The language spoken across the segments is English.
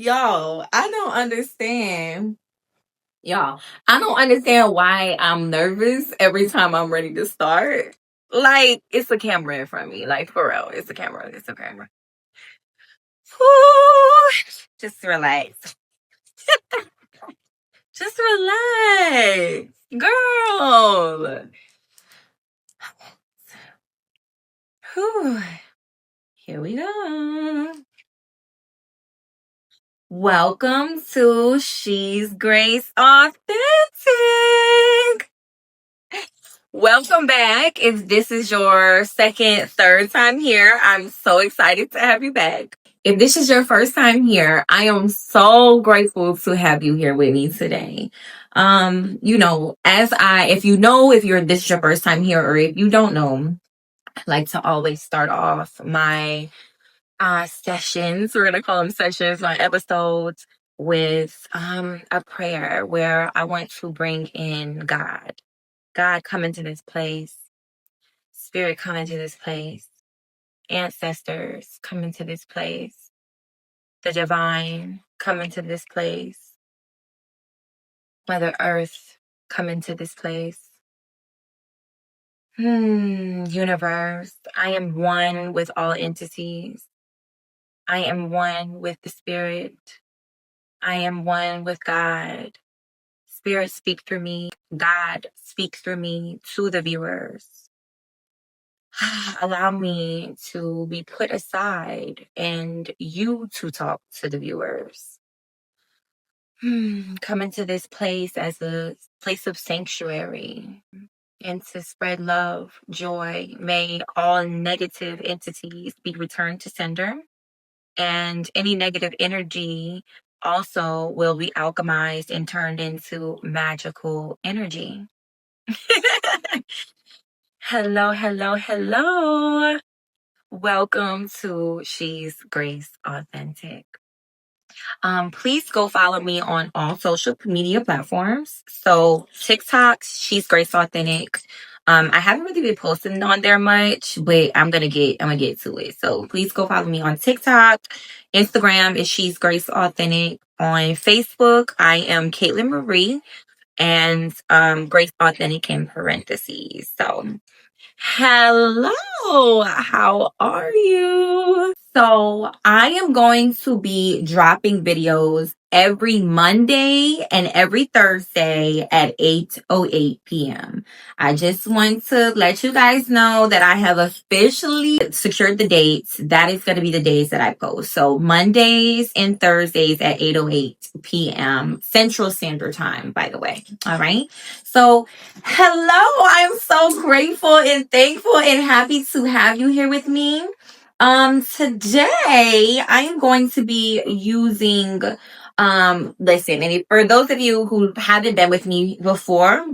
Y'all, I don't understand. Y'all, I don't understand why I'm nervous every time I'm ready to start. Like, it's a camera in front of me. Like, for real. It's a camera. It's a camera. Whew. Just relax. Just relax. Girl. Whew. Here we go. Welcome to She's Grace Authentic. Welcome back. If this is your second, third time here, I'm so excited to have you back. If this is your first time here, I am so grateful to have you here with me today. If this is your first time here, or if you don't know, I like to always start off my sessions. We're gonna call them sessions, my episodes with a prayer where I want to bring in God. God, come into this place. Spirit, come into this place. Ancestors, come into this place. The divine, come into this place. Mother Earth, come into this place. Universe, I am one with all entities. I am one with the Spirit. I am one with God. Spirit, speak through me. God, speak through me to the viewers. Allow me to be put aside and you to talk to the viewers. Come into this place as a place of sanctuary and to spread love, joy. May all negative entities be returned to sender, and any negative energy also will be alchemized and turned into magical energy. Hello, hello, hello. Welcome to She's Grace Authentic. Please go follow me on all social media platforms. So TikTok, She's Grace Authentic. I haven't really been posting on there much, but I'm gonna get to it. So please go follow me on TikTok. Instagram is She's Grace Authentic. On Facebook, I am Caitlin Marie, and Grace Authentic in parentheses. So hello, how are you? So I am going to be dropping videos every Monday and every Thursday at 8:08 p.m. I just want to let you guys know that I have officially secured the dates. That is going to be the days that I post. So Mondays and Thursdays at 8:08 p.m. Central Standard Time, by the way. All right. So hello, I'm so grateful and thankful and happy to have you here with me. Today I am going to be using, listen, and for those of you who haven't been with me before,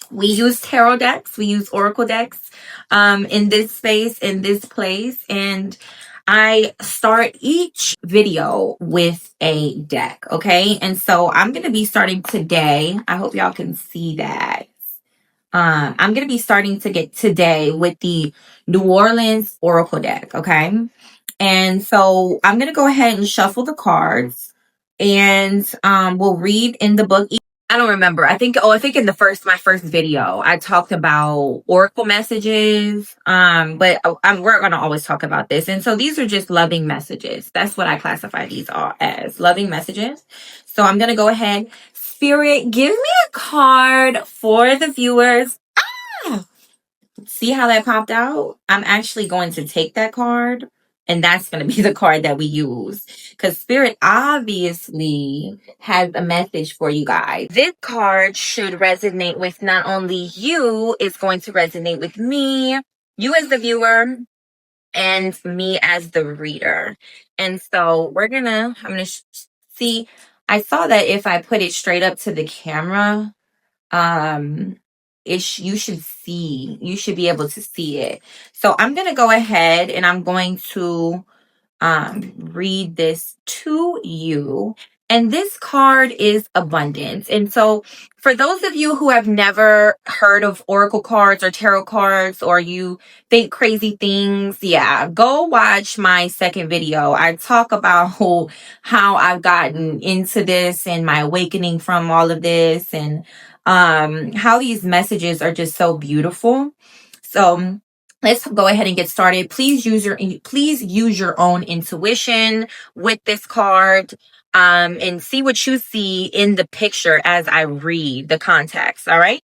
we use tarot decks, we use oracle decks, in this space, in this place, and I start each video with a deck, okay? And so I'm going to be starting today. I hope y'all can see that. I'm going to be starting to get today with the New Orleans Oracle deck, okay? And so I'm going to go ahead and shuffle the cards, and we'll read in the book. I don't remember. I think in my first video, I talked about oracle messages. But we're going to always talk about this. And so these are just loving messages. That's what I classify these all as, loving messages. So I'm going to go ahead. Spirit, give me a card for the viewers. See how that popped out? I'm actually going to take that card, and that's going to be the card that we use, because Spirit obviously has a message for you guys. This card should resonate with not only you, it's going to resonate with me, you as the viewer, and me as the reader. And so I'm gonna see. I saw that if I put it straight up to the camera, you should be able to see it. So I'm going to go ahead and I'm going to read this to you. And this card is abundance. And so for those of you who have never heard of oracle cards or tarot cards, or you think crazy things, yeah, go watch my second video. I talk about how I've gotten into this and my awakening from all of this, and how these messages are just so beautiful. So let's go ahead and get started. Please use your own intuition with this card, and see what you see in the picture as I read the context. All right.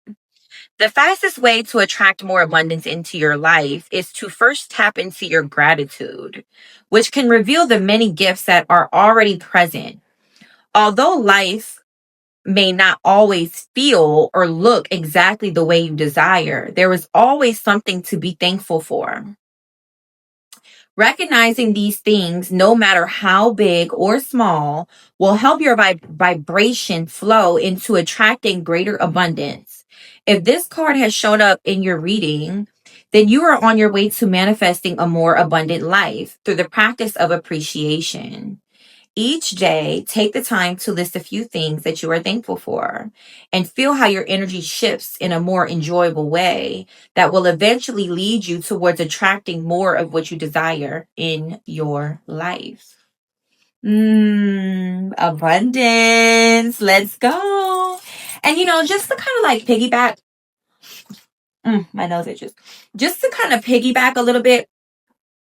The fastest way to attract more abundance into your life is to first tap into your gratitude, which can reveal the many gifts that are already present. Although life may not always feel or look exactly the way you desire, there is always something to be thankful for. Recognizing these things, no matter how big or small, will help your vibration flow into attracting greater abundance. If this card has shown up in your reading, then you are on your way to manifesting a more abundant life through the practice of appreciation. Each day, take the time to list a few things that you are thankful for and feel how your energy shifts in a more enjoyable way that will eventually lead you towards attracting more of what you desire in your life. Abundance. Let's go. And just to kind of like piggyback, my nose itches. Just to kind of piggyback a little bit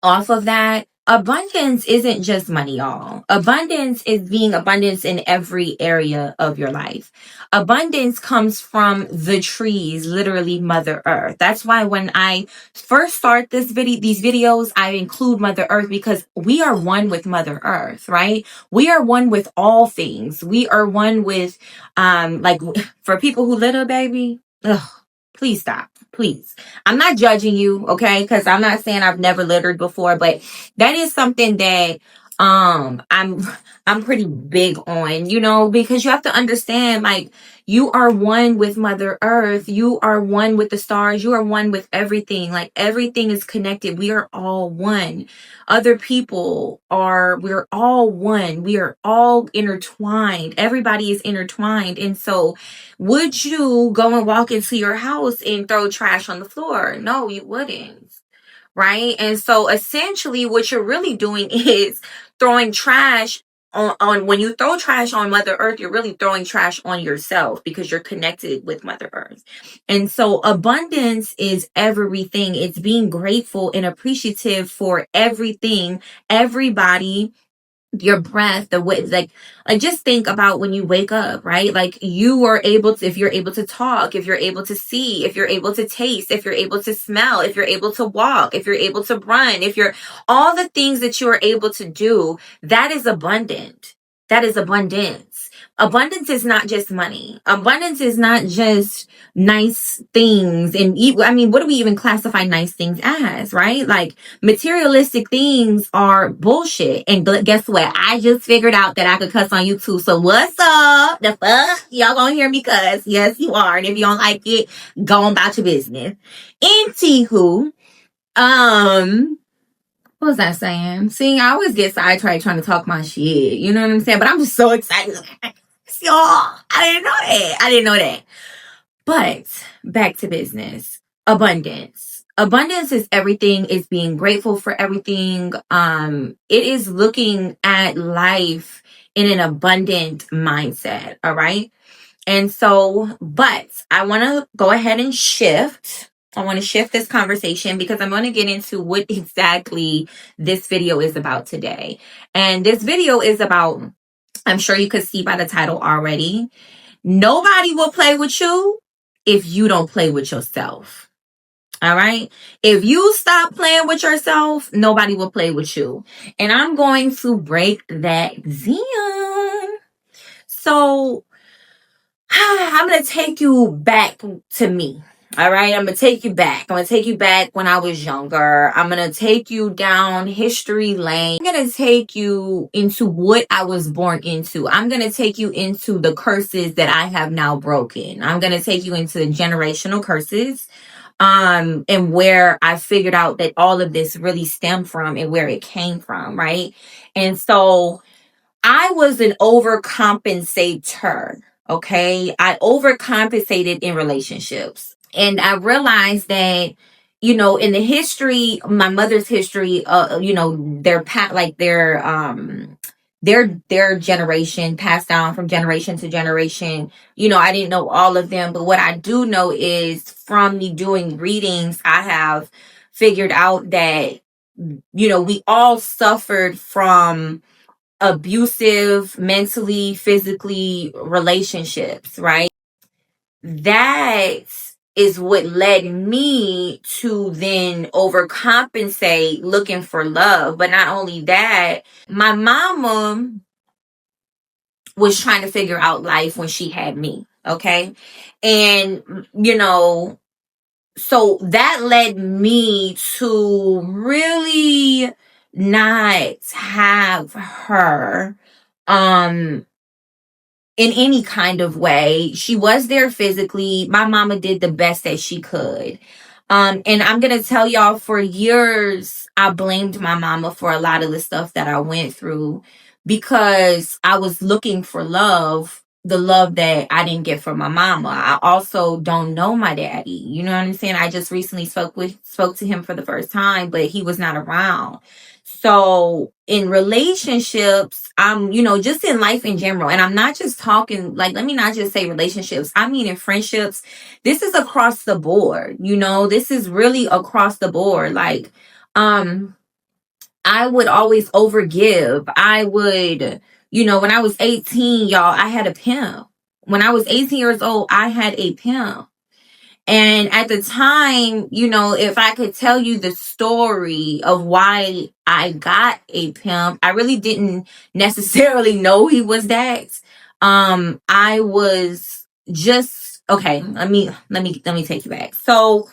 off of that, abundance isn't just money, y'all. Abundance is being abundance in every area of your life. Abundance comes from the trees, literally Mother Earth. That's why when I first start these videos, I include Mother Earth, because we are one with Mother Earth, right? We are one with all things. We are one with, like, for people who litter, baby, please stop. Please. I'm not judging you, okay? Because I'm not saying I've never littered before, but that is something that I'm pretty big on, because you have to understand, like, you are one with Mother Earth, you are one with the stars, you are one with everything. Like, everything is connected. We are all one. Other people we're all one. We are all intertwined. Everybody is intertwined. And so would you go and walk into your house and throw trash on the floor? No, you wouldn't. Right? And so essentially what you're really doing is throwing trash on when you throw trash on Mother Earth, you're really throwing trash on yourself, because you're connected with Mother Earth. And so abundance is everything. It's being grateful and appreciative for everything, everybody, your breath, the way, like just think about when you wake up, right? Like, you are able to, if you're able to talk, if you're able to see, if you're able to taste, if you're able to smell, if you're able to walk, if you're able to run, if you're all the things that you are able to do, that is abundant. That is abundance. Abundance is not just money. Abundance is not just nice things. And I mean, what do we even classify nice things as, right? Like, materialistic things are bullshit. And guess what? I just figured out that I could cuss on YouTube. So what's up? The fuck? Y'all gonna hear me cuss? Yes, you are. And if you don't like it, go on about your business. Anywho, what was I saying? See, I always get sidetracked trying to talk my shit. You know what I'm saying? But I'm just so excited. Y'all, I didn't know that. But back to business. Abundance. Abundance is everything. It's being grateful for everything. It is looking at life in an abundant mindset. All right. And so, but I want to go ahead and shift. I want to shift this conversation, because I'm going to get into what exactly this video is about today. And this video is about, I'm sure you could see by the title already, nobody will play with you if you don't play with yourself. All right. If you stop playing with yourself, nobody will play with you. And I'm going to break that down. So I'm going to take you back to me. All right. I'm going to take you back. I'm going to take you back when I was younger. I'm going to take you down history lane. I'm going to take you into what I was born into. I'm going to take you into the curses that I have now broken. I'm going to take you into the generational curses. And where I figured out that all of this really stemmed from and where it came from. Right. And so I was an overcompensator. Okay. I overcompensated in relationships. And I realized that, in the history, my mother's history, their their generation passed down from generation to generation. I didn't know all of them, but what I do know is from me doing readings, I have figured out that, we all suffered from abusive, mentally, physically relationships, right? That is what led me to then overcompensate looking for love. But not only that, my mama was trying to figure out life when she had me. Okay. And, so that led me to really not have her in any kind of way. She was there physically. My mama did the best that she could. And I'm going to tell y'all, for years, I blamed my mama for a lot of the stuff that I went through because I was looking for love, the love that I didn't get from my mama. I also don't know my daddy. You know what I'm saying? I just recently spoke to him for the first time, but he was not around. So in relationships, just in life in general, and I'm not just talking, like, let me not just say relationships. I mean, in friendships, this is across the board, this is really across the board. Like, I would always overgive. I would, when I was 18, y'all, I had a pimp. When I was 18 years old, I had a pimp. And at the time, if I could tell you the story of why I got a pimp, I really didn't necessarily know he was that. I was just, okay, let me take you back. So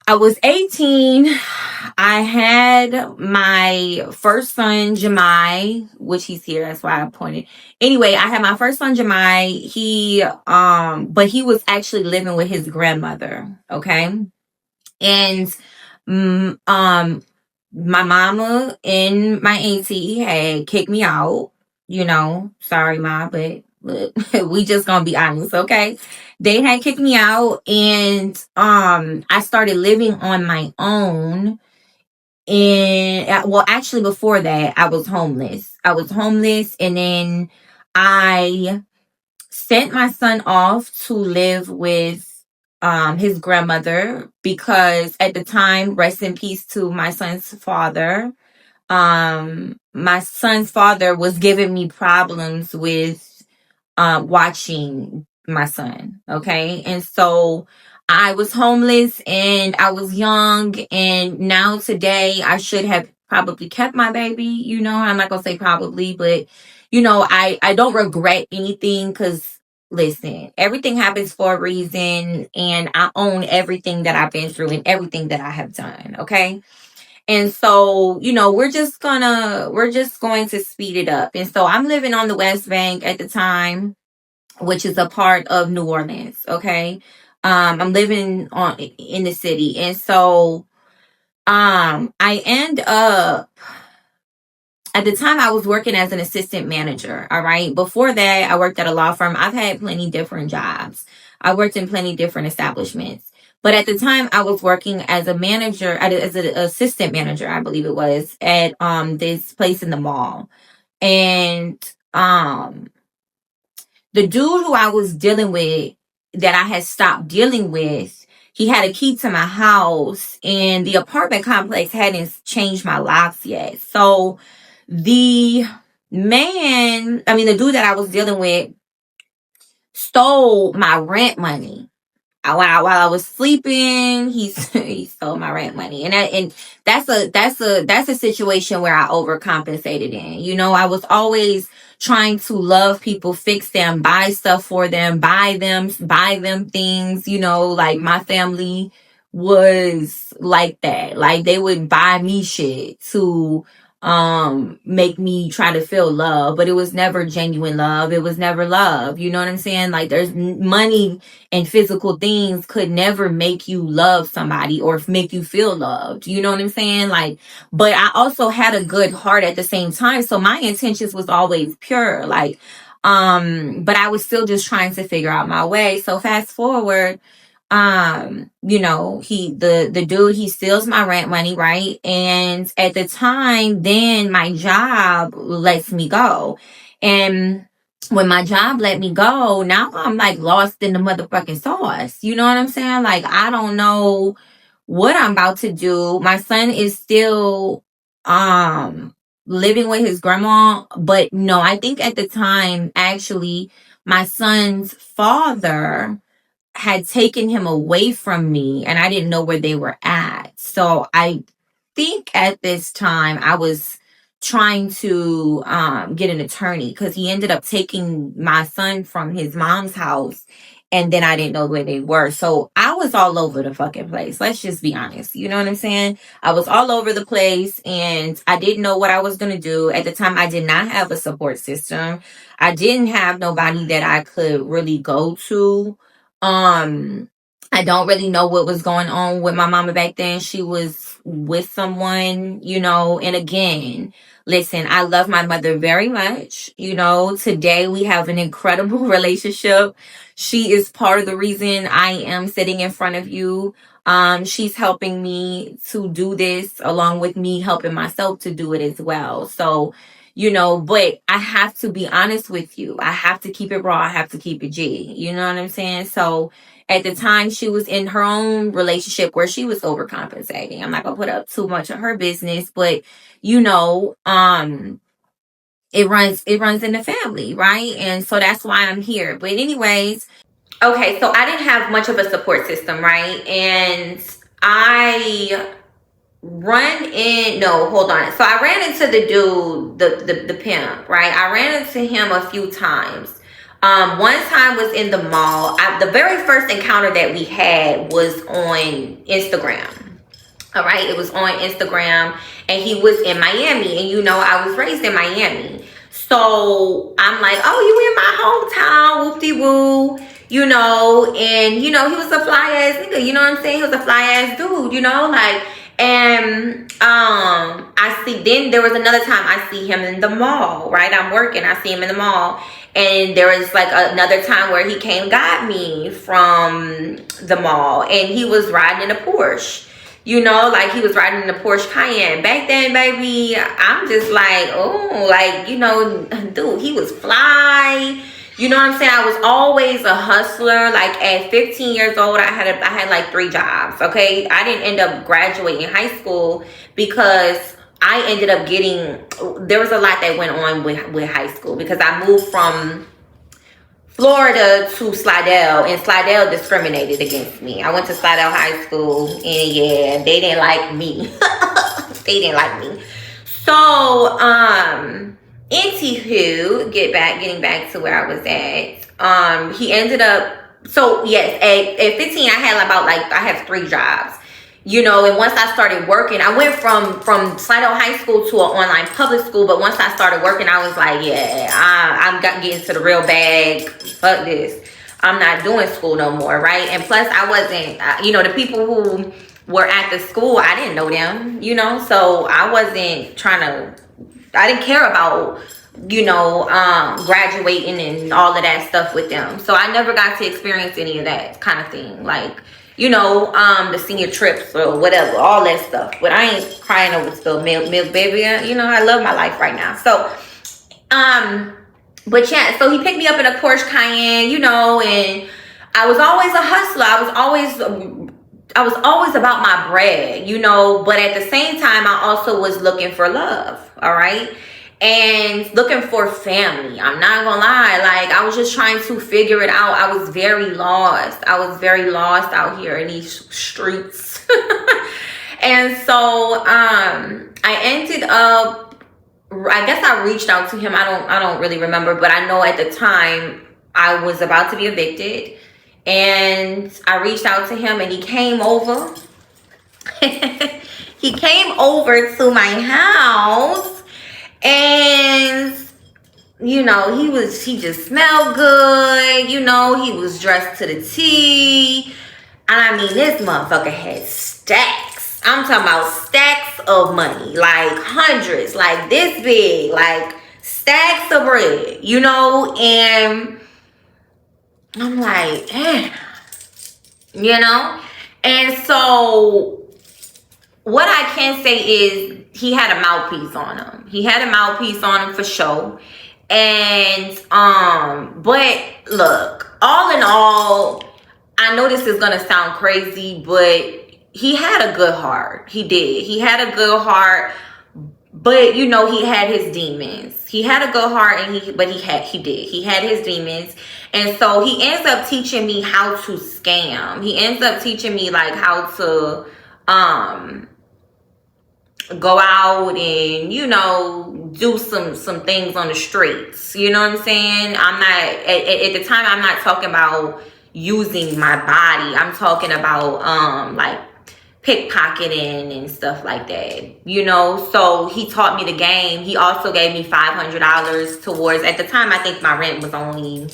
I was 18. I had my first son, Jemai, which he's here. That's why I pointed. Anyway, I had my first son, Jemai. But he was actually living with his grandmother. Okay. And, my mama and my auntie had kicked me out. Sorry, ma, but look, we just gonna be honest, okay? They had kicked me out, and I started living on my own. And well, actually, before that, I was homeless. And then I sent my son off to live with his grandmother because at the time, rest in peace to my son's father. My son's father was giving me problems with watching my son. Okay. And so I was homeless and I was young. And now today I should have probably kept my baby. I'm not going to say probably, but, I don't regret anything because listen, everything happens for a reason. And I own everything that I've been through and everything that I have done. Okay. And so, we're just going to speed it up. And so I'm living on the West Bank at the time, which is a part of New Orleans. Okay. I'm living in the city. And so, I end up, at the time I was working as an assistant manager. All right. Before that, I worked at a law firm. I've had plenty different jobs. I worked in plenty different establishments. But at the time I was working as a manager, as an assistant manager, I believe it was, at this place in the mall. And the dude who I was dealing with, that I had stopped dealing with, he had a key to my house, and the apartment complex hadn't changed my locks yet. So the the dude that I was dealing with stole my rent money. While I was sleeping, he stole my rent money, and that's a situation where I overcompensated in. I was always trying to love people, fix them, buy stuff for them, buy them things. Like my family was like that. Like they would buy me shit to make me try to feel love, but it was never genuine love. It was never love. You know what I'm saying? Like, there's money and physical things could never make you love somebody or make you feel loved. You know what I'm saying? Like, but I also had a good heart at the same time. So my intentions was always pure. Like, but I was still just trying to figure out my way. So fast forward, the dude, he steals my rent money, right? And at the time, then my job lets me go. And when my job let me go, now I'm like lost in the motherfucking sauce. You know what I'm saying? Like, I don't know what I'm about to do. My son is still living with his grandma, but no, I think at the time, actually, my son's father had taken him away from me and I didn't know where they were at. So I think at this time I was trying to get an attorney because he ended up taking my son from his mom's house and then I didn't know where they were. So I was all over the fucking place. Let's just be honest. You know what I'm saying? I was all over the place and I didn't know what I was going to do. At the time, I did not have a support system. I didn't have nobody that I could really go to. I don't really know what was going on with my mama back then. She was with someone, and again, listen, I love my mother very much. Today we have an incredible relationship. She is part of the reason I am sitting in front of you. She's helping me to do this along with me helping myself to do it as well. So, but I have to be honest with you. I have to keep it raw. I have to keep it G. You know what I'm saying? So at the time, she was in her own relationship where she was overcompensating. I'm not gonna put up too much of her business, but it runs in the family, right? And so that's why I'm here. But anyways, okay, so I didn't have much of a support system, right? And I run in no hold on so I ran into the dude, the pimp, right? I ran into him a few times. One time was in the mall. The very first encounter that we had was on Instagram. All right, it was on Instagram and he was in Miami, and I was raised in Miami. So I'm like, oh, you in my hometown, whoop-de-woo, and he was a fly ass nigga, you know what I'm saying? He was a fly ass dude, like, and I see, then there was another time I see him in the mall, right? I'm working, I see him in the mall. And there was like another time where he came, got me from the mall, and he was riding in a Porsche. Like he was riding in a Porsche Cayenne. Back then, baby, I'm just like, oh, like, dude, he was fly. You know what I'm saying? I was always a hustler. Like at 15 years old, I had like 3 jobs. Okay, I didn't end up graduating high school because I ended up there was a lot that went on with high school because I moved from Florida to Slidell, and Slidell discriminated against me. I went to Slidell High School, and yeah, they didn't like me. They didn't like me. So, anywho, getting back to where I was at. He ended up. So yes, at 15, I had 3 jobs. And once I started working, I went from Slidell High School to an online public school. But once I started working, I was like, yeah, I'm getting to the real bag. Fuck this. I'm not doing school no more, right? And plus, I wasn't, the people who were at the school, I didn't know them, so I wasn't I didn't care about, graduating and all of that stuff with them. So I never got to experience any of that kind of thing. Like, the senior trips or whatever, all that stuff. But I ain't crying over spilled milk, baby. I love my life right now. So, but yeah, so he picked me up in a Porsche Cayenne, and I was always a hustler. I was always about my bread, but at the same time, I also was looking for love, all right? And looking for family. I'm not gonna lie, like I was just trying to figure it out. I was very lost. Out here in these streets. And so I ended up, I guess I reached out to him. I don't really remember, but I know at the time I was about to be evicted. And I reached out to him and he came over. He came over to my house. And he just smelled good. He was dressed to the T. And I mean, this motherfucker had stacks. I'm talking about stacks of money, like hundreds, like this big, like stacks of bread, and I'm like, and so what I can say is he had a mouthpiece on him. He had a mouthpiece on him for sure. And but look, all in all, I know this is gonna sound crazy, but he had a good heart. He did. He had a good heart, but he had his demons. He had a good heart, and he had his demons. And so he ends up teaching me how to scam. He ends up teaching me like how to go out and do some things on the streets. You know what I'm saying? I'm not at the time, I'm not talking about using my body. I'm talking about like pickpocketing and stuff like that. So he taught me the game. He also gave me $500 towards, at the time I think my rent was only,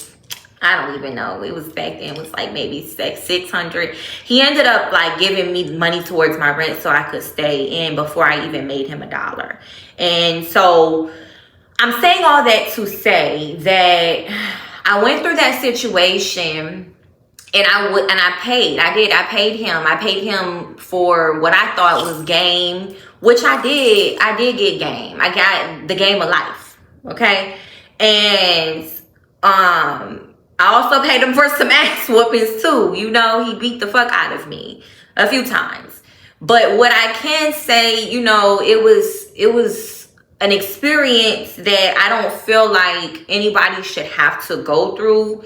I don't even know, it was back then, it was like maybe $600. He ended up like giving me money towards my rent so I could stay in before I even made him $1. And so I'm saying all that to say that I went through that situation, and I paid him for what I thought was game, which I did get game. I got the game of life. Okay. And I also paid him for some ass whoopings too. He beat the fuck out of me a few times. But what I can say, it was an experience that I don't feel like anybody should have to go through.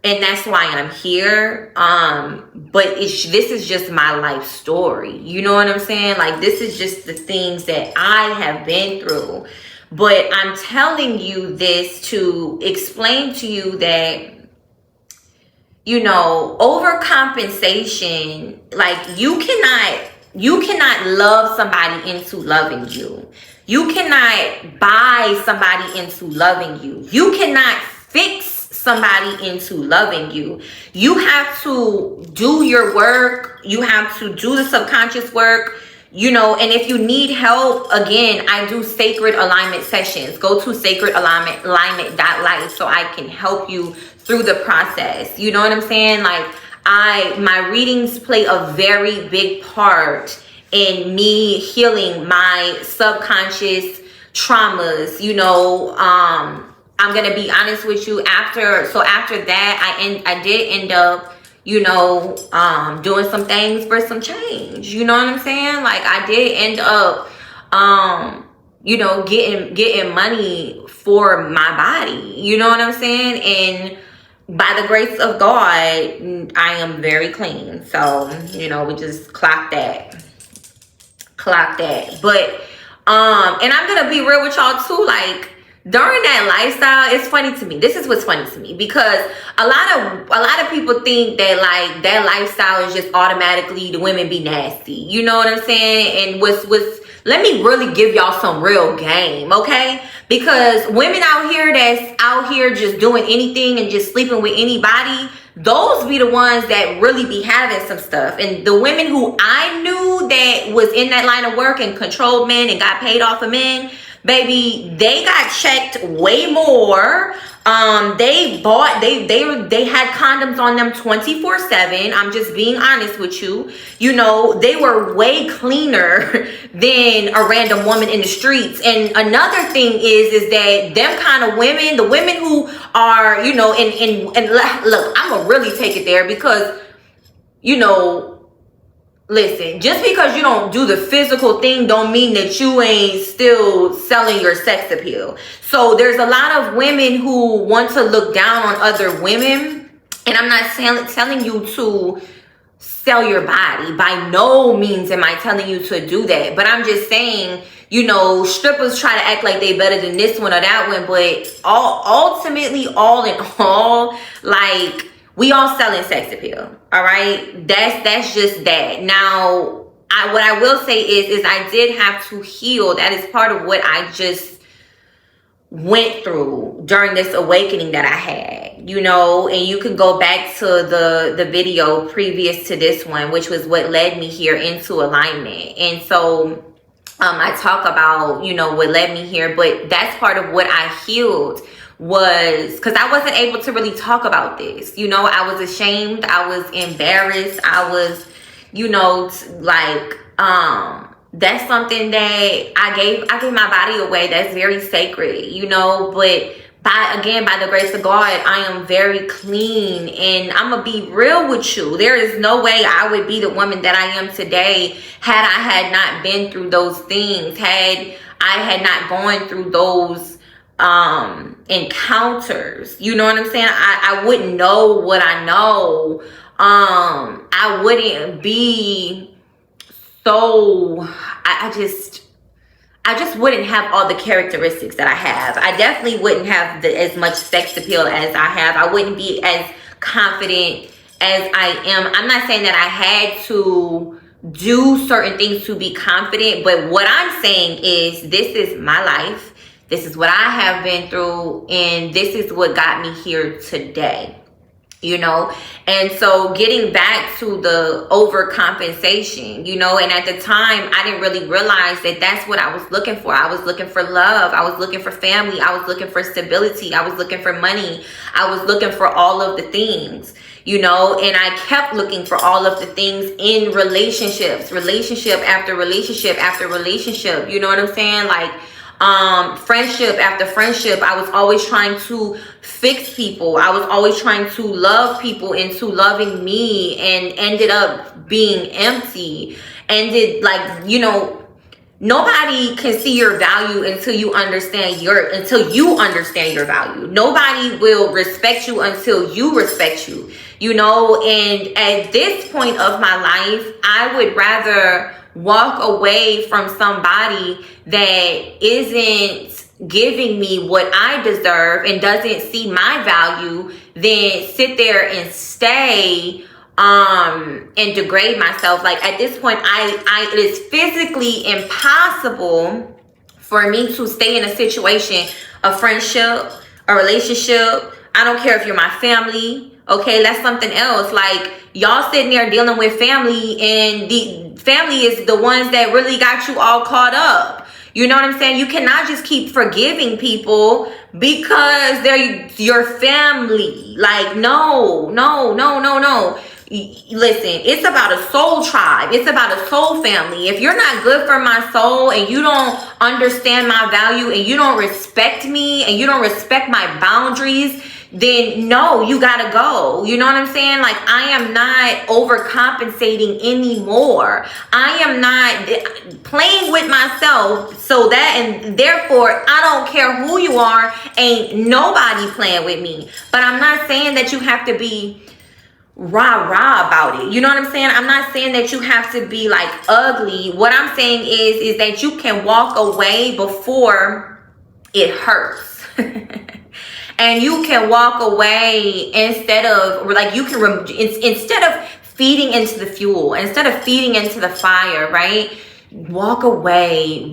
And that's why I'm here. But this is just my life story. You know what I'm saying? Like, this is just the things that I have been through. But I'm telling you this to explain to you that, overcompensation, like you cannot love somebody into loving you. You cannot buy somebody into loving you. You cannot fix somebody into loving you. You have to do your work. You have to do the subconscious work. And if you need help, again, I do sacred alignment sessions. Go to sacredalignment.life so I can help you through the process. You know what I'm saying? Like, my readings play a very big part in me healing my subconscious traumas. I'm gonna be honest with you. After that, I did end up doing some things for some change. You know what I'm saying? Like, I did end up, getting money for my body. You know what I'm saying? And by the grace of God, I am very clean. So, we just clock that. But, and I'm going to be real with y'all too. Like, during that lifestyle, it's funny to me. This is what's funny to me, because a lot of people think that like that lifestyle is just automatically the women be nasty. You know what I'm saying? And let me really give y'all some real game, okay? Because women out here that's out here just doing anything and just sleeping with anybody, those be the ones that really be having some stuff. And the women who I knew that was in that line of work and controlled men and got paid off of men, baby, they got checked way more. They had condoms on them 24/7. I'm just being honest with you. They were way cleaner than a random woman in the streets. And another thing is that them kind of women, the women who are, and look, I'm gonna really take it there because, listen, just because you don't do the physical thing don't mean that you ain't still selling your sex appeal. So there's a lot of women who want to look down on other women. And I'm not telling you to sell your body. By no means am I telling you to do that. But I'm just saying, strippers try to act like they better than this one or that one. But ultimately, all in all, like, we all selling sex appeal, all right? That's just that. Now, what I will say is I did have to heal. That is part of what I just went through during this awakening that I had, you know. And you can go back to the video previous to this one, which was what led me here into alignment. And so I talk about, you know, what led me here, but that's part of what I healed, was because I wasn't able to really talk about this. You know, I was ashamed, I was embarrassed, I was, you know, that's something that I gave my body away. That's very sacred, you know. But by the grace of God, I am very clean, and I'm gonna be real with you. There is no way I would be the woman that I am today had I had not been through those things, had I had not gone through those encounters. You know what I'm saying? I wouldn't know what I know. I wouldn't be so, I just wouldn't have all the characteristics that I have. I definitely wouldn't have as much sex appeal as I have. I wouldn't be as confident as I am. I'm not saying that I had to do certain things to be confident, but what I'm saying is this is my life. This is what I have been through, and this is what got me here today. You know, and so getting back to the overcompensation, you know, and at the time I didn't really realize that that's what I was looking for. I was looking for love. I was looking for family. I was looking for stability. I was looking for money. I was looking for all of the things, you know, and I kept looking for all of the things in relationships, relationship after relationship after relationship. You know what I'm saying? Like, friendship after friendship. I was always trying to fix people. I was always trying to love people into loving me, and ended up being empty. Ended, like, you know, nobody can see your value until you understand your value. Nobody will respect you until you respect you, you know. And at this point of my life, I would rather walk away from somebody that isn't giving me what I deserve and doesn't see my value than sit there and stay and degrade myself. Like, at this point, it is physically impossible for me to stay in a situation, a friendship, a relationship. I don't care if you're my family. Okay, that's something else. Like, y'all sitting there dealing with family, and the family is the ones that really got you all caught up. You know what I'm saying? You cannot just keep forgiving people because they're your family. Like, no. Listen, it's about a soul tribe. It's about a soul family. If you're not good for my soul, and you don't understand my value, and you don't respect me, and you don't respect my boundaries, then no, you gotta go. You know what I'm saying? Like, I am not overcompensating anymore. I am not playing with myself, so that, and therefore I don't care who you are, ain't nobody playing with me. But I'm not saying that you have to be rah-rah about it. You know what I'm saying? I'm not saying that you have to be like ugly. What I'm saying is that you can walk away before it hurts. And you can walk away instead of, like, you can, instead of feeding into the fuel, instead of feeding into the fire, right? Walk away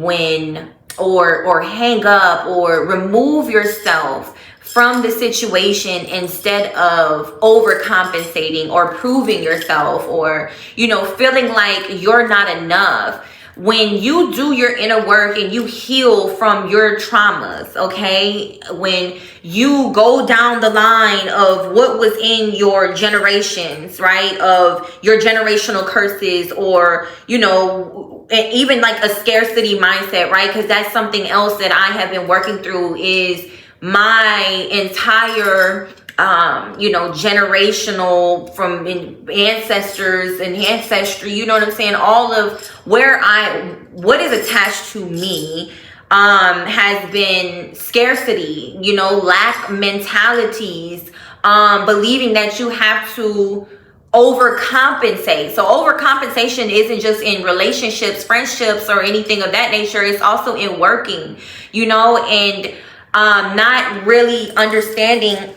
or hang up or remove yourself from the situation instead of overcompensating or proving yourself, or, you know, feeling like you're not enough. When you do your inner work and you heal from your traumas, okay? When you go down the line of what was in your generations, right? Of your generational curses, or, you know, even like a scarcity mindset, right? Because that's something else that I have been working through, is my entire generational, from ancestors and ancestry, you know what I'm saying? All of what is attached to me has been scarcity, you know, lack mentalities, believing that you have to overcompensate. So overcompensation isn't just in relationships, friendships, or anything of that nature. It's also in working, you know, and not really understanding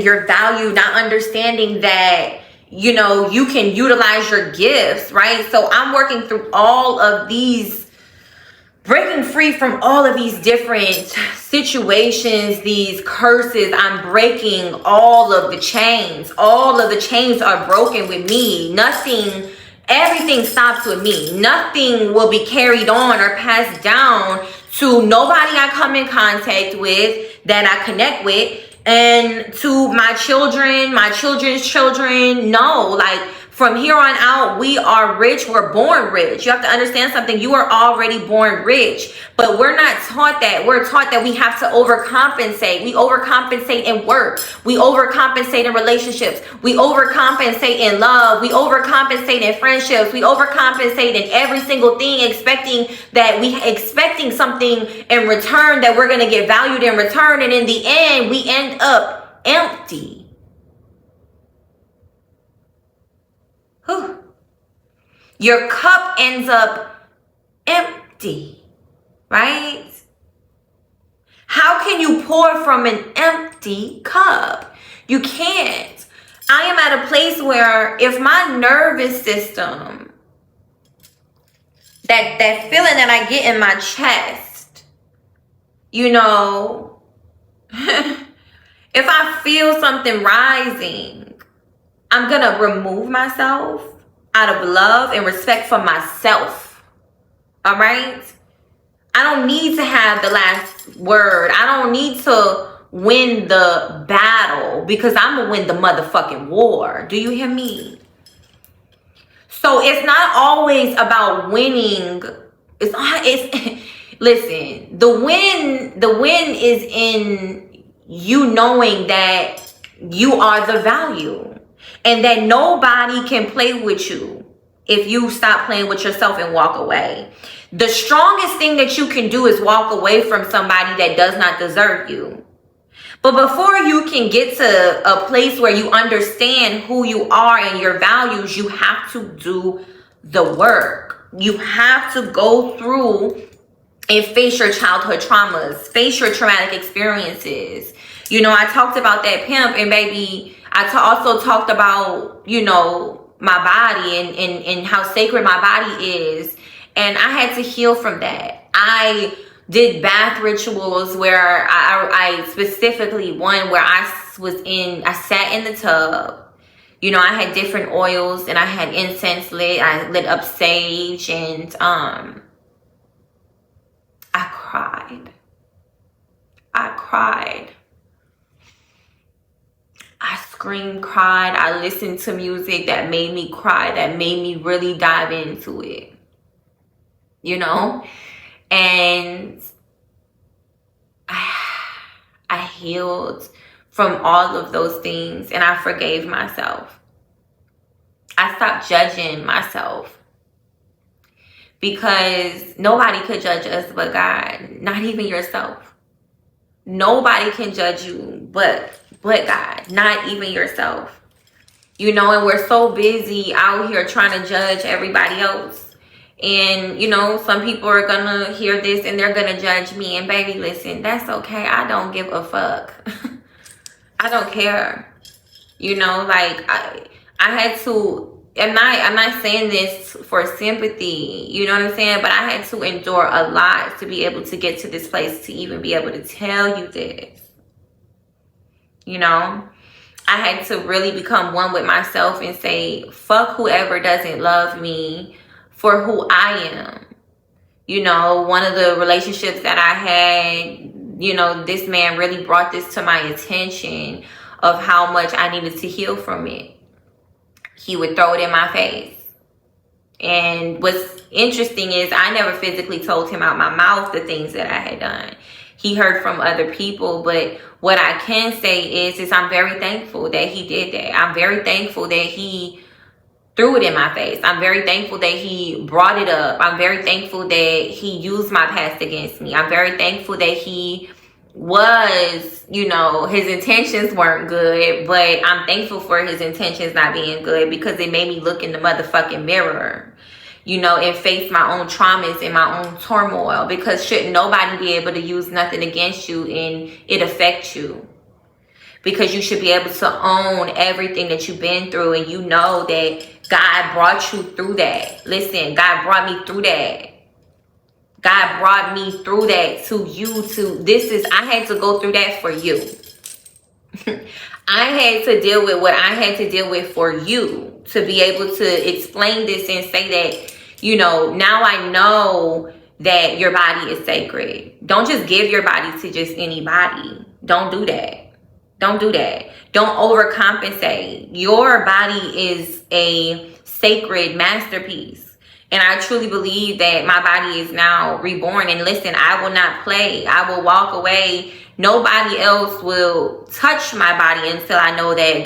your value, not understanding that, you know, you can utilize your gifts, right? So I'm working through all of these, breaking breaking free from all of these different situations, these curses. I'm breaking all of the chains. All of the chains are broken with me. Everything stops with me. Nothing will be carried on or passed down to nobody I come in contact with, that I connect with, and to my children, my children's children. No, like, from here on out, we are rich. We're born rich. You have to understand something. You are already born rich, but we're not taught that. We're taught that we have to overcompensate. We overcompensate in work. We overcompensate in relationships. We overcompensate in love. We overcompensate in friendships. We overcompensate in every single thing, expecting something in return, that we're going to get valued in return. And in the end, we end up empty. Whew. Your cup ends up empty, right? How can you pour from an empty cup? You can't. I am at a place where if my nervous system, that feeling that I get in my chest, you know, if I feel something rising, I'm going to remove myself out of love and respect for myself. All right? I don't need to have the last word. I don't need to win the battle, because I'm going to win the motherfucking war. Do you hear me? So it's not always about winning. Listen, the win is in you knowing that you are the value. And that nobody can play with you if you stop playing with yourself and walk away. The strongest thing that you can do is walk away from somebody that does not deserve you. But before you can get to a place where you understand who you are and your values, you have to do the work. You have to go through and face your childhood traumas, face your traumatic experiences. You know, I talked about that pimp, and baby, I also talked about, you know, my body and how sacred my body is. And I had to heal from that. I did bath rituals where I specifically, one where I sat in the tub. You know, I had different oils and I had incense lit. I lit up sage, and I cried. I screamed, cried. I listened to music that made me cry, that made me really dive into it. You know? And I healed from all of those things, and I forgave myself. I stopped judging myself, because nobody could judge us but God, not even yourself. Nobody can judge you but God, not even yourself. You know, and we're so busy out here trying to judge everybody else. And, you know, some people are gonna hear this and they're gonna judge me. And baby, listen, that's okay. I don't give a fuck. I don't care. You know, like I had to, I'm not saying this for sympathy, you know what I'm saying? But I had to endure a lot to be able to get to this place, to even be able to tell you this. You know, I had to really become one with myself and say, fuck whoever doesn't love me for who I am. You know, one of the relationships that I had, you know, this man really brought this to my attention of how much I needed to heal from it. He would throw it in my face. And what's interesting is I never physically told him out my mouth the things that I had done. He heard from other people, but what I can say is I'm very thankful that he did that. I'm very thankful that he threw it in my face. I'm very thankful that he brought it up. I'm very thankful that he used my past against me. I'm very thankful that he was, you know, his intentions weren't good, but I'm thankful for his intentions not being good, because it made me look in the motherfucking mirror, you know, and face my own traumas and my own turmoil, because shouldn't nobody be able to use nothing against you and it affect you, because you should be able to own everything that you've been through, and you know that God brought you through that. Listen, God brought me through that. God brought me through that to you I had to go through that for you. I had to deal with what I had to deal with for you to be able to explain this and say that, now I know that your body is sacred. Don't just give your body to just anybody. Don't do that. Don't do that. Don't overcompensate. Your body is a sacred masterpiece. And I truly believe that my body is now reborn. And listen, I will not play. I will walk away. Nobody else will touch my body until I know that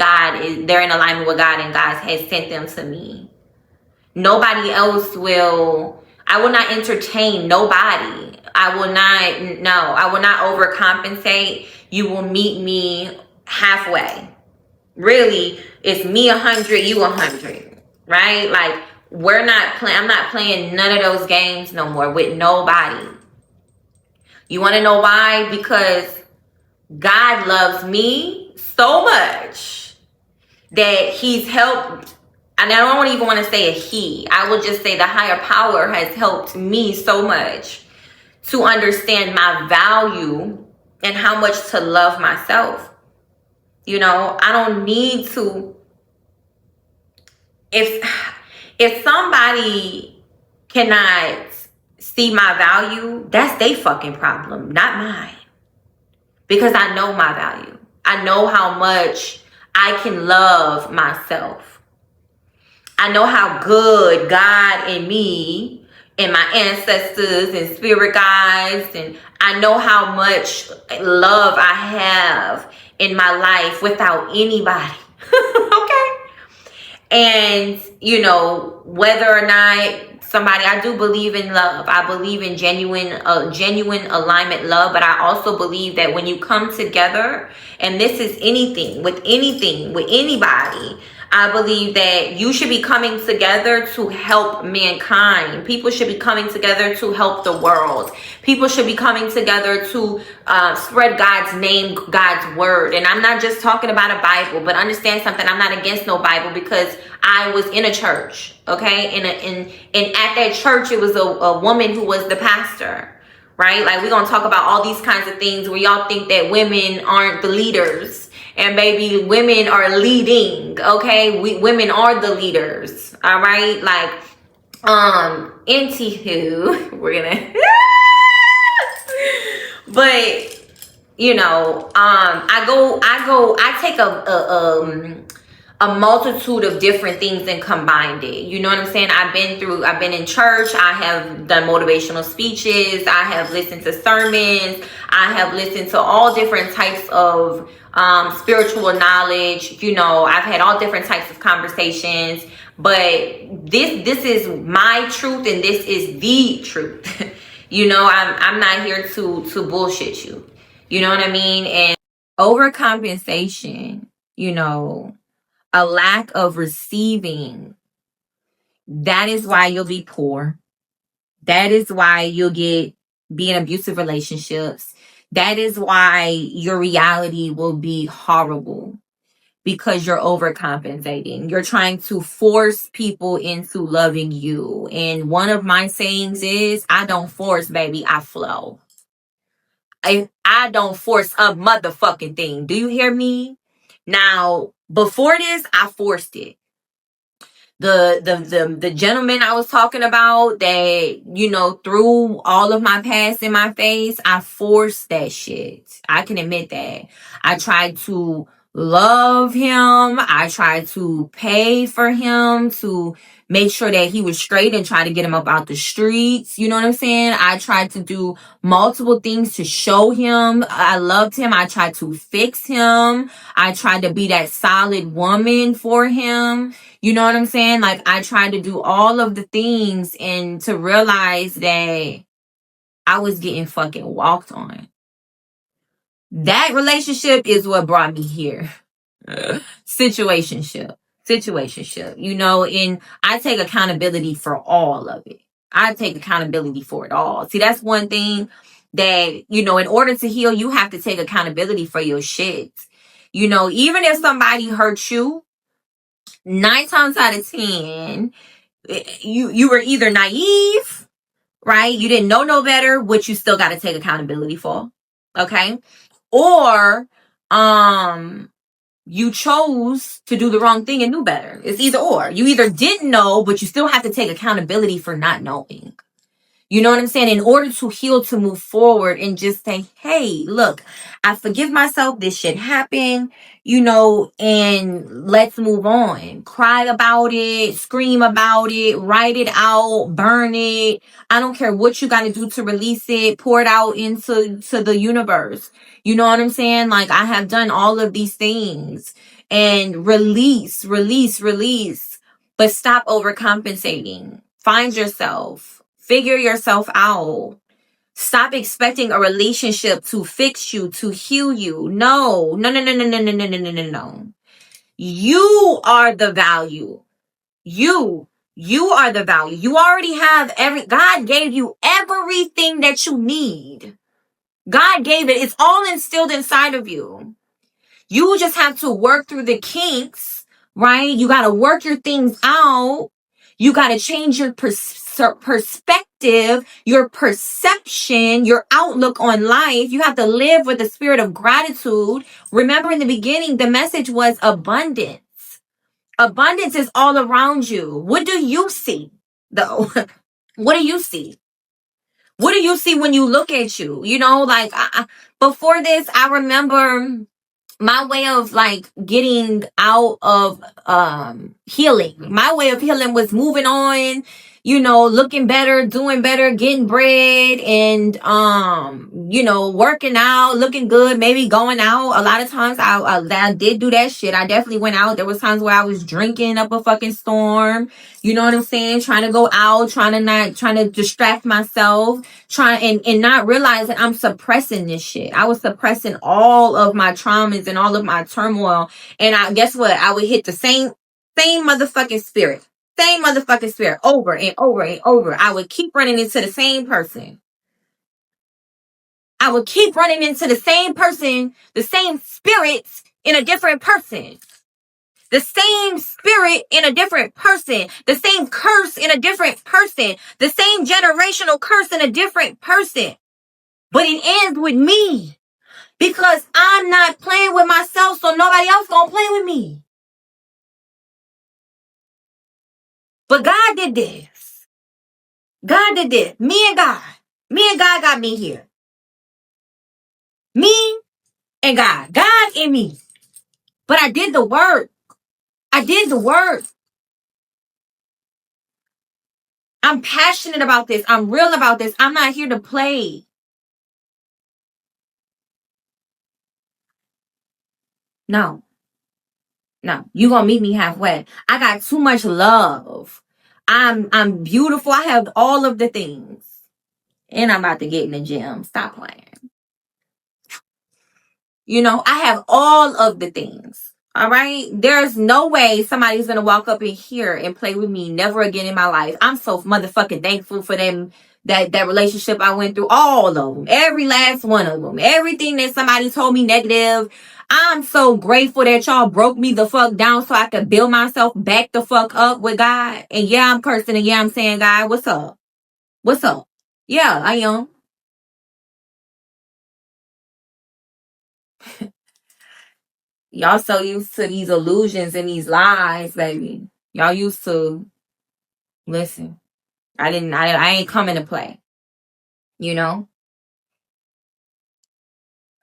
they're in alignment with God and God has sent them to me. Nobody else I will not entertain nobody. I will not overcompensate. You will meet me halfway. Really, it's me 100, you 100, right? Like, I'm not playing none of those games no more with nobody. You want to know why? Because God loves me so much that he's helped. And I don't even want to say a he. I will just say the higher power has helped me so much to understand my value and how much to love myself. I don't need to. If somebody cannot see my value, that's their fucking problem, not mine. Because I know my value. I know how much I can love myself. I know how good God and me and my ancestors and spirit guides, and I know how much love I have in my life without anybody. Okay? And, whether or not I do believe in love. I believe in genuine alignment love, but I also believe that when you come together, and this is with anybody, I believe that you should be coming together to help mankind. People should be coming together to help the world. People should be coming together to spread God's name, God's word. And I'm not just talking about a Bible, but understand something. I'm not against no Bible, because I was in a church, okay? And at that church, it was a woman who was the pastor, right? Like, we're going to talk about all these kinds of things where y'all think that women aren't the leaders. And baby, women are leading, okay? Women are the leaders, all right? Like, anywho, we're gonna, but, I take a multitude of different things and combined it. You know what I'm saying? I've been in church. I have done motivational speeches. I have listened to sermons. I have listened to all different types of spiritual knowledge. I've had all different types of conversations, but this is my truth, and this is the truth. I'm not here to bullshit you. You know what I mean? And overcompensation, a lack of receiving, that is why you'll be poor. That is why you'll be in abusive relationships. That is why your reality will be horrible, because you're overcompensating. You're trying to force people into loving you. And one of my sayings is, I don't force, baby, I flow. I don't force a motherfucking thing. Do you hear me? Now, before this, I forced it. The gentleman I was talking about that, threw all of my past in my face, I forced that shit. I can admit that. I tried to love him. I tried to pay for him to make sure that he was straight and try to get him up out the streets. You know what I'm saying? I tried to do multiple things to show him I loved him. I tried to fix him. I tried to be that solid woman for him. You know what I'm saying? Like, I tried to do all of the things, and to realize that I was getting fucking walked on. That relationship is what brought me here. Situationship. And I take accountability for all of it. I take accountability for it all. See, that's one thing that, in order to heal, you have to take accountability for your shit. Even if somebody hurts you, 9 times out of 10, you were either naive, right? You didn't know no better, which you still got to take accountability for. Okay. Or, you chose to do the wrong thing and knew better. It's either or. You either didn't know, but you still have to take accountability for not knowing. You know what I'm saying? In order to heal, to move forward and just say, hey, look, I forgive myself. This shit happened, and let's move on. Cry about it, scream about it, write it out, burn it. I don't care what you got to do to release it, pour it out into the universe. You know what I'm saying? Like, I have done all of these things and release, release, release, but stop overcompensating. Find yourself. Figure yourself out. Stop expecting a relationship to fix you, to heal you. No, no, no, no, no, no, no, no, no, no, no, no. You are the value. You are the value. You already have God gave you everything that you need. God gave it. It's all instilled inside of you. You just have to work through the kinks, right? You got to work your things out. You got to change your perspective, your perception, your outlook on life. You have to live with the spirit of gratitude. Remember, in the beginning, the message was abundance. Abundance is all around you. What do you see, though? What do you see? What do you see when you look at you? Like, before this, I remember my way of like getting out of healing. My way of healing was moving on, looking better, doing better, getting bread, and working out, looking good, maybe going out. A lot of times I did do that shit. I definitely went out. There was times where I was drinking up a fucking storm. You know what I'm saying? Trying to go out, trying to distract myself, and not realizing I'm suppressing this shit. I was suppressing all of my traumas and all of my turmoil. And guess what? I would hit the same motherfucking spirit. Same motherfucking spirit over and over and over. I would keep running into the same person. I would keep running into the same person, the same spirits in a different person. The same spirit in a different person. The same curse in a different person. The same generational curse in a different person. But it ends with me. Because I'm not playing with myself, so nobody else gonna play with me. But God did this. God did this. Me and God. Me and God got me here. Me and God. God and me. But I did the work. I did the work. I'm passionate about this. I'm real about this. I'm not here to play. No. No. You gonna meet me halfway. I got too much love. I'm beautiful. I have all of the things. And I'm about to get in the gym. Stop playing. I have all of the things. All right. There's no way somebody's going to walk up in here and play with me never again in my life. I'm so motherfucking thankful for them, that relationship I went through. All of them. Every last one of them. Everything that somebody told me negative. I'm so grateful that y'all broke me the fuck down so I could build myself back the fuck up with God. And yeah, I'm cursing, and yeah, I'm saying, God, what's up? What's up? Yeah, I am. Y'all so used to these illusions and these lies, baby. Y'all used to listen. I ain't coming to play. You know?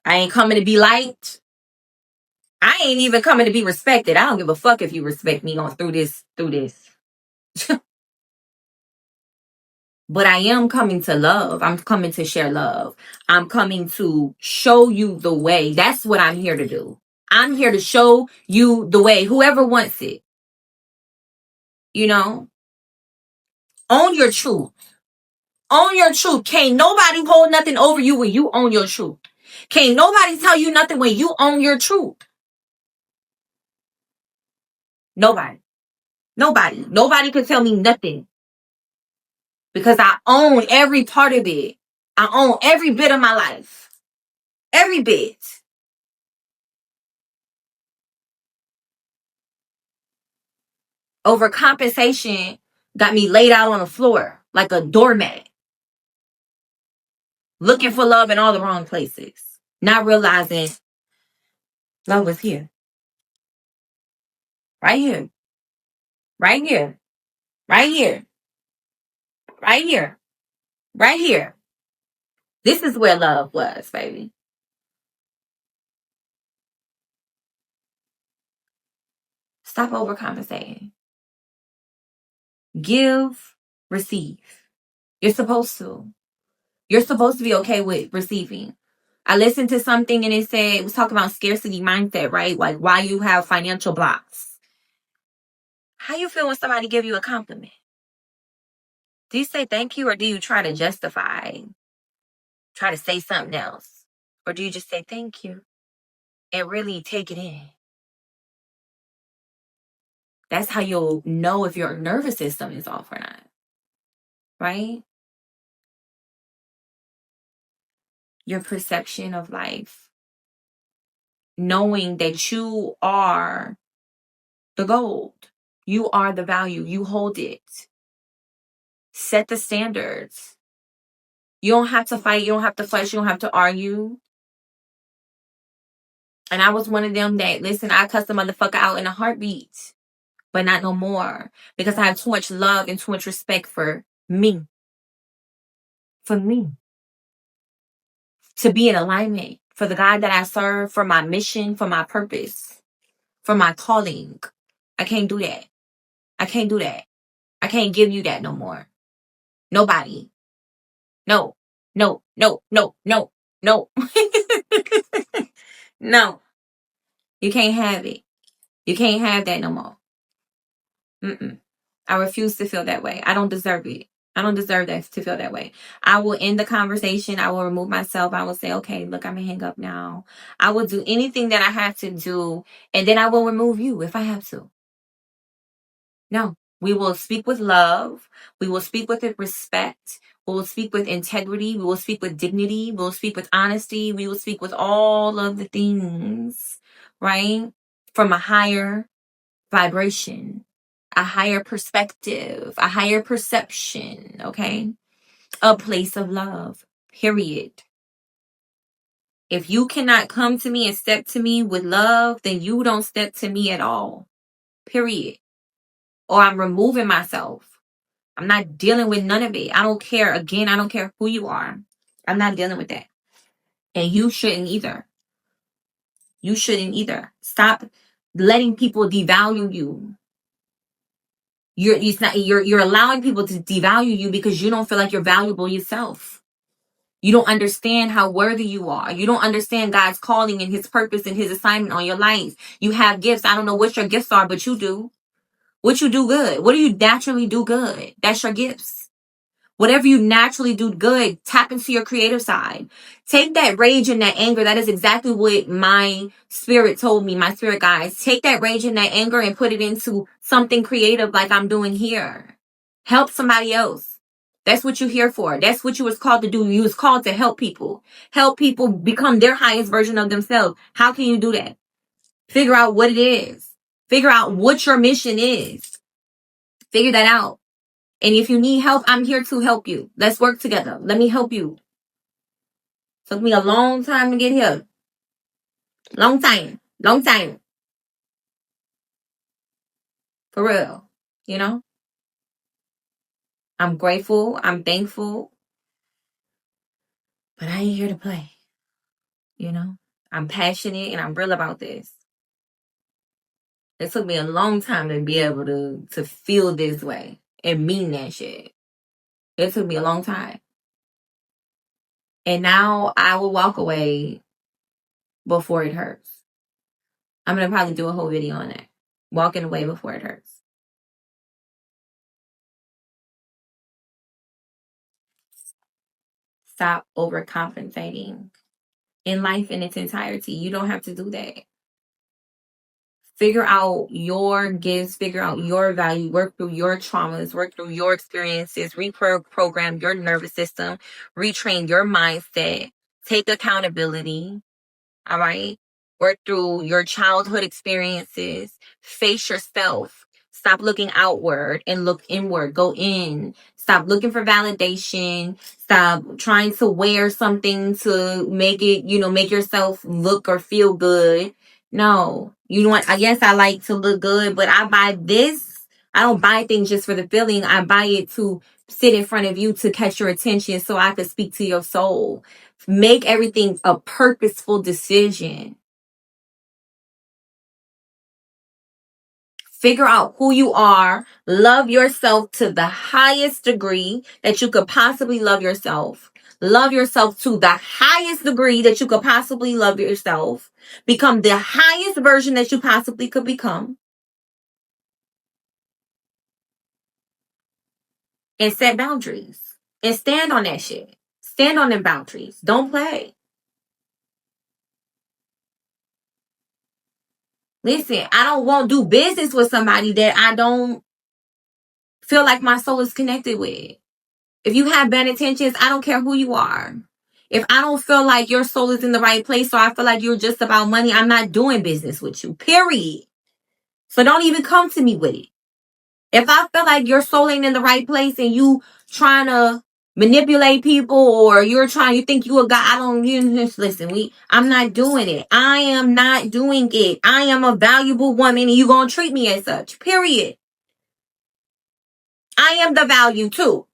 I ain't coming to be liked. I ain't even coming to be respected. I don't give a fuck if you respect me on through this. But I am coming to love. I'm coming to share love. I'm coming to show you the way. That's what I'm here to do. I'm here to show you the way. Whoever wants it. Own your truth. Own your truth. Can't nobody hold nothing over you when you own your truth. Can't nobody tell you nothing when you own your truth. Nobody. Nobody. Nobody could tell me nothing. Because I own every part of it. I own every bit of my life. Every bit. Overcompensation got me laid out on the floor like a doormat. looking for love in all the wrong places, not realizing love was here, right here, right here, right here, right here, right here. This is where love was, baby. Stop overcompensating. Give, receive. You're supposed to. You're supposed to be okay with receiving. I listened to something and it was talking about scarcity mindset, right? Like why you have financial blocks. How you feel when somebody give you a compliment? Do you say thank you or do you try to justify, try to say something else? Or do you just say thank you and really take it in? That's how you'll know if your nervous system is off or not, right? Your perception of life, knowing that you are the gold, you are the value, you hold it. Set the standards. You don't have to fight, you don't have to fuss, you don't have to argue. And I was one of them that, listen, I cuss the motherfucker out in a heartbeat, but not no more because I have too much love and too much respect for me. For me. To be in alignment for the God that I serve, for my mission, for my purpose, for my calling. I can't do that. I can't do that. I can't give you that no more. Nobody. No. No. No. No. No. No. No. You can't have it. You can't have that no more. Mm-mm. I refuse to feel that way. I don't deserve it. I don't deserve that to feel that way. I will end the conversation. I will remove myself. I will say, okay, look, I'm gonna hang up now. I will do anything that I have to do, and then I will remove you if I have to. No, we will speak with love. We will speak with respect. We will speak with integrity. We will speak with dignity. We will speak with honesty. We will speak with all of the things, right? From a higher vibration, a higher perspective, a higher perception, okay? A place of love, period. If you cannot come to me and step to me with love, then you don't step to me at all, period. Or I'm removing myself. I'm not dealing with none of it. I don't care. Again, I don't care who you are. I'm not dealing with that. And you shouldn't either. You shouldn't either. Stop letting people devalue you. You're allowing people to devalue you because you don't feel like you're valuable yourself. You don't understand how worthy you are. You don't understand God's calling and his purpose and his assignment on your life. You have gifts. I don't know what your gifts are, but you do. What you do good. What do you naturally do good? That's your gifts. Whatever you naturally do good, tap into your creative side. Take that rage and that anger. That is exactly what my spirit told me, my spirit guides. Take that rage and that anger and put it into something creative like I'm doing here. Help somebody else. That's what you're here for. That's what you was called to do. You was called to help people. Help people become their highest version of themselves. How can you do that? Figure out what it is. Figure out what your mission is. Figure that out. And if you need help, I'm here to help you. Let's work together. Let me help you. Took me a long time to get here. Long time. Long time. For real. You know? I'm grateful. I'm thankful. But I ain't here to play. You know? I'm passionate and I'm real about this. It took me a long time to be able to feel this way and mean that shit. It took me a long time. And now I will walk away before it hurts. I'm going to probably do a whole video on that. Walking away before it hurts. Stop overcompensating in life in its entirety. You don't have to do that. Figure out your gifts, figure out your value, work through your traumas, work through your experiences, reprogram your nervous system, retrain your mindset, take accountability. All right. Work through your childhood experiences, face yourself. Stop looking outward and look inward. Go in. Stop looking for validation. Stop trying to wear something to make it, make yourself look or feel good. No. You know what? I guess I like to look good, but I buy this. I don't buy things just for the feeling. I buy it to sit in front of you to catch your attention so I can speak to your soul. Make everything a purposeful decision. Figure out who you are. Love yourself to the highest degree that you could possibly love yourself. Love yourself to the highest degree that you could possibly love yourself. Become the highest version that you possibly could become. And set boundaries. And stand on that shit. Stand on them boundaries. Don't play. Listen, I don't want to do business with somebody that I don't feel like my soul is connected with. If you have bad intentions, I don't care who you are. If I don't feel like your soul is in the right place, or I feel like you're just about money, I'm not doing business with you, period. So don't even come to me with it. If I feel like your soul ain't in the right place and you trying to manipulate people, or you think you a guy, listen, I'm not doing it. I am not doing it. I am a valuable woman and you gonna treat me as such, period. I am the value too.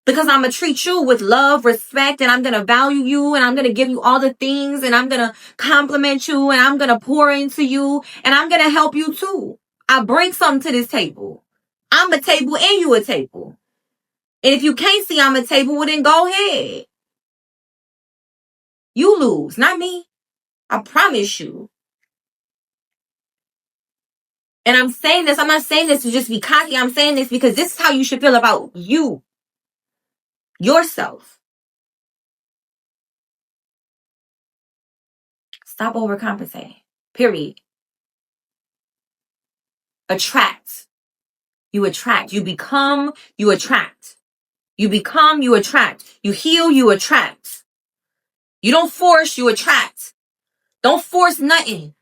Because I'm going to treat you with love, respect, and I'm going to value you, and I'm going to give you all the things, and I'm going to compliment you, and I'm going to pour into you, and I'm going to help you too. I bring something to this table. I'm a table and you a table. And if you can't see I'm a table, well then go ahead. You lose, not me. I promise you. And I'm saying this, I'm not saying this to just be cocky. I'm saying this because this is how you should feel about you. Yourself. Stop overcompensating. Period. Attract. You attract. You become, you attract. You become, you attract. You heal, you attract. You don't force, you attract. Don't force nothing.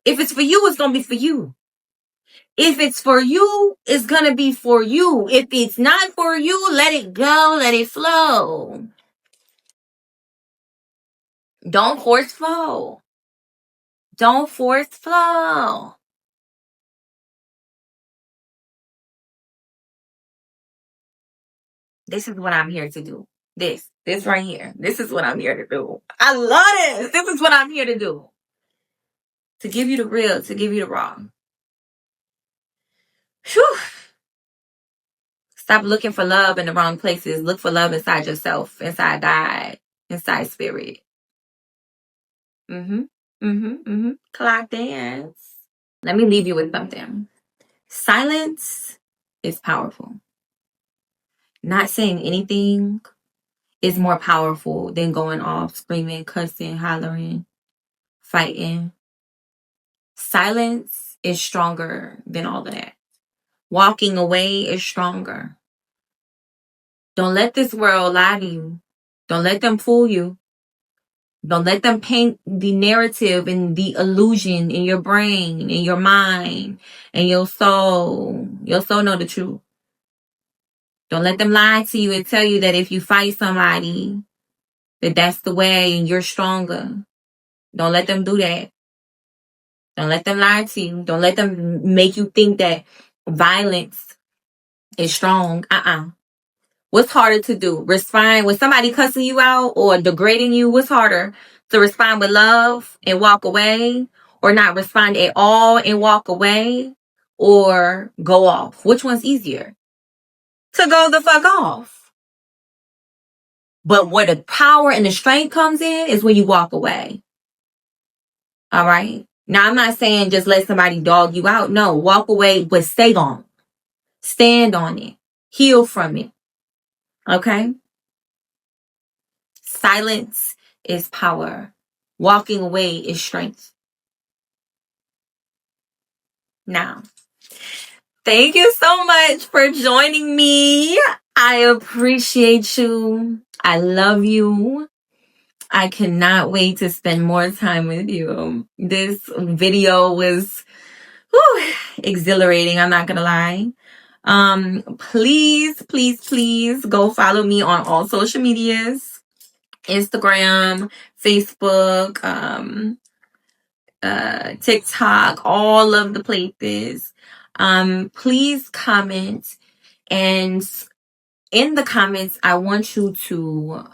If it's for you, it's going to be for you. If it's for you, it's going to be for you. If it's not for you, let it go, let it flow. Don't force flow. Don't force flow. This is what I'm here to do. This right here. This is what I'm here to do. I love this. This is what I'm here to do. To give you the real, to give you the raw. Whew. Stop looking for love in the wrong places. Look for love inside yourself, inside God, inside spirit. Clock dance. Let me leave you with something. Silence is powerful. Not saying anything is more powerful than going off, screaming, cussing, hollering, fighting. Silence is stronger than all of that. Walking away is stronger. Don't let this world lie to you. Don't let them fool you. Don't let them paint the narrative and the illusion in your brain, in your mind, and your soul. Your soul know the truth. Don't let them lie to you and tell you that if you fight somebody, that that's the way and you're stronger. Don't let them do that. Don't let them lie to you. Don't let them make you think that violence is strong. What's harder to do? Respond with somebody cussing you out or degrading you? What's harder? To respond with love and walk away, or not respond at all and walk away, or go off? Which one's easier? To go the fuck off. But where the power and the strength comes in is when you walk away. All right? Now, I'm not saying just let somebody dog you out. No, walk away, but stay on. Stand on it. Heal from it. Okay? Silence is power. Walking away is strength. Now, thank you so much for joining me. I appreciate you. I love you. I cannot wait to spend more time with you. This video was whew, exhilarating. I'm not gonna lie. Please go follow me on all social medias, Instagram, Facebook, TikTok, all of the places. Please comment, and in the comments, I want you to,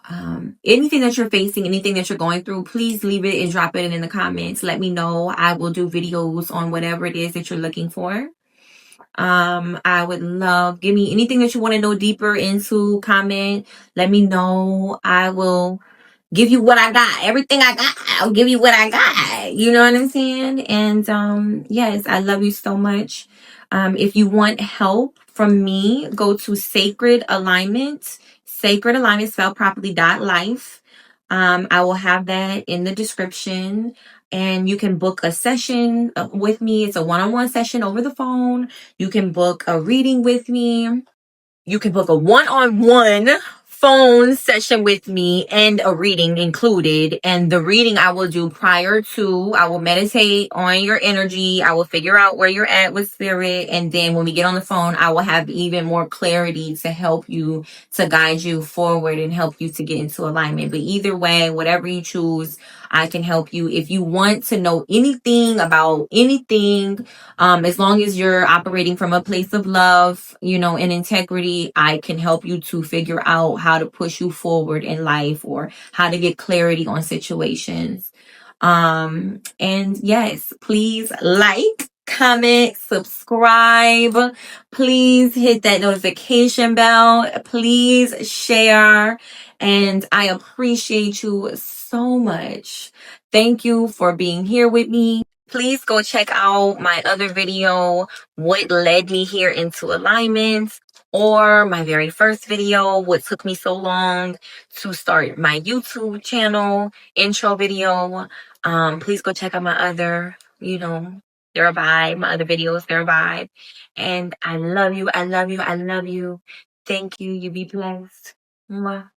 anything that you're facing, anything that you're going through, please leave it and drop it in the comments. Let me know. I will do videos on whatever it is that you're looking for. I would love, give me anything that you want to know deeper into, comment. Let me know. I will give you what I got. Everything I got, I'll give you what I got. You know what I'm saying? And yes, I love you so much. If you want help from me, go to Sacred Alignment spelled properly .life. I will have that in the description, and you can book a session with me. It's a one-on-one session over the phone. You can book a reading with me. You can book a one-on-one phone session with me and a reading included. And the reading I will do prior to, I will meditate on your energy. I will figure out where you're at with spirit. And then when we get on the phone, I will have even more clarity to help you, to guide you forward and help you to get into alignment. But either way, whatever you choose, I can help you. If you want to know anything about anything, as long as you're operating from a place of love, and integrity, I can help you to figure out how to push you forward in life or how to get clarity on situations. And yes, please like, comment, subscribe. Please hit that notification bell. Please share. And I appreciate you so much. Thank you for being here with me. Please go check out my other video, what led me here into alignment, or my very first video, what took me so long to start my YouTube channel intro video. Please go check out my other, they're a vibe. My other videos, they're a vibe. And I love you. I love you. I love you. Thank you. You be blessed. Mwah.